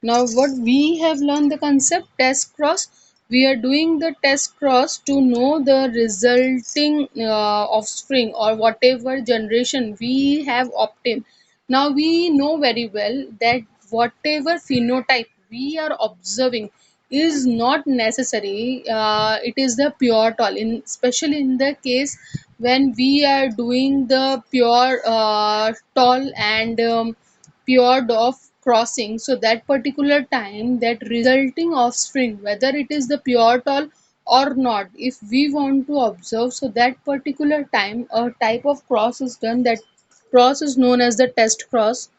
Now what we have learned the concept test cross. We are doing the test cross to know the resulting offspring or whatever generation we have obtained. Now we know very well that whatever phenotype we are observing is not necessary. It is the pure tall, in especially in the case when we are doing the pure tall and pure dove crossing. So that particular time, that resulting offspring, whether it is the pure tall or not, if we want to observe, so that particular time a type of cross is done. That cross is known as the test cross.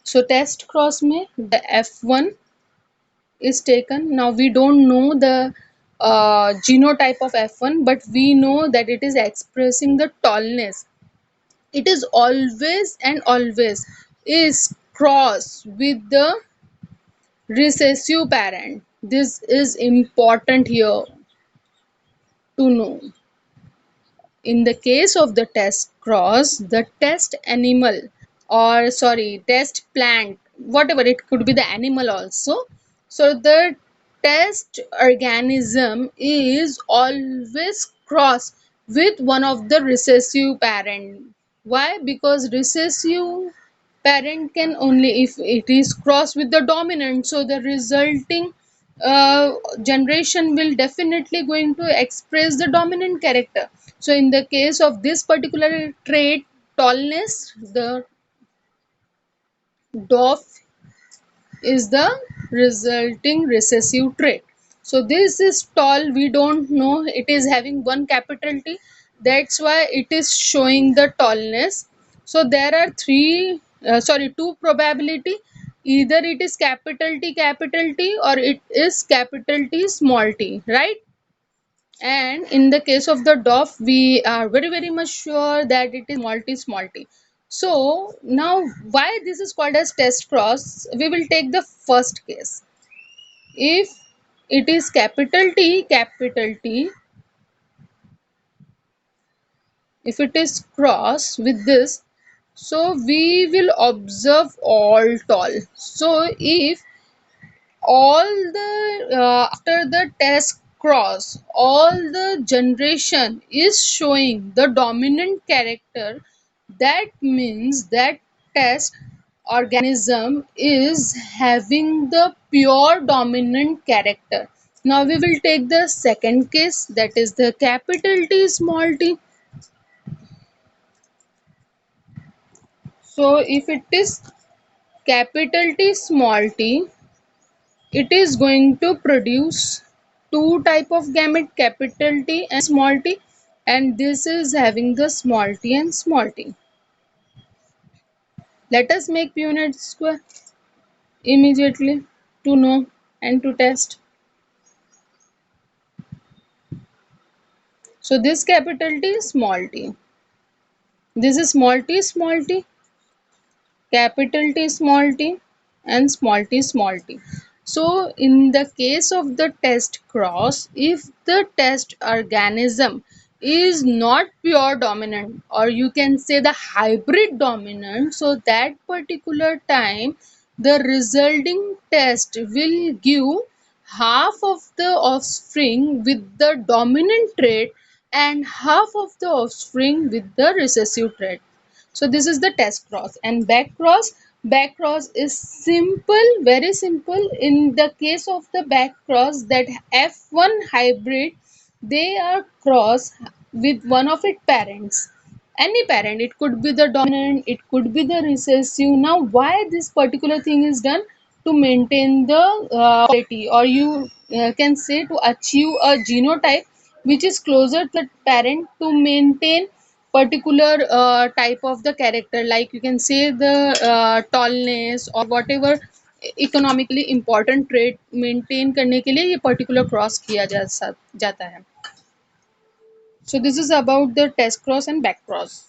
So test cross में the F1 is taken. Now we don't know the genotype of F1, but we know that it is expressing the tallness. It is always and always is cross with the recessive parent. This is important here to know. In the case of the test cross, the test animal, or sorry, test plant, whatever, it could be the animal also. So the test organism is always cross with one of the recessive parent. Why? Because recessive parent can only if it is crossed with the dominant, so the resulting generation will definitely going to express the dominant character. So in the case of this particular trait, tallness, the dwarf is the resulting recessive trait. So this is tall, we don't know, it is having one capital T, that's why it is showing the tallness. So there are two probability, either it is capital T or it is capital T small t, right? And in the case of the dove, we are very much sure that it is small t. So now why this is called as test cross? We will take the first case. If it is capital T, if it is cross with this, so we will observe all tall. So if all the after the test cross, all the generation is showing the dominant character, that means that test organism is having the pure dominant character. Now we will take the second case, that is the capital T small t. So if it is capital T small t, it is going to produce two type of gamete, capital T and small t, and this is having the small t and small t. Let us make Punnett square immediately to know and to test. So this capital T, small t, this is small t, capital T small t and small t. So in the case of the test cross, if the test organism is not pure dominant, or you can say the hybrid dominant, so that particular time the resulting test will give half of the offspring with the dominant trait and half of the offspring with the recessive trait. So this is the test cross. And back cross is simple, very simple. In the case of the back cross, that F1 hybrid, they are cross with one of its parents, any parent, it could be the dominant, it could be the recessive. Now why this particular thing is done? To maintain the quality, or you can say to achieve a genotype which is closer to the parent, to maintain particular type of the character, like you can say the tallness or whatever economically important trait maintain करने के लिए ये particular cross किया जाता है. So this is about the test cross and back cross.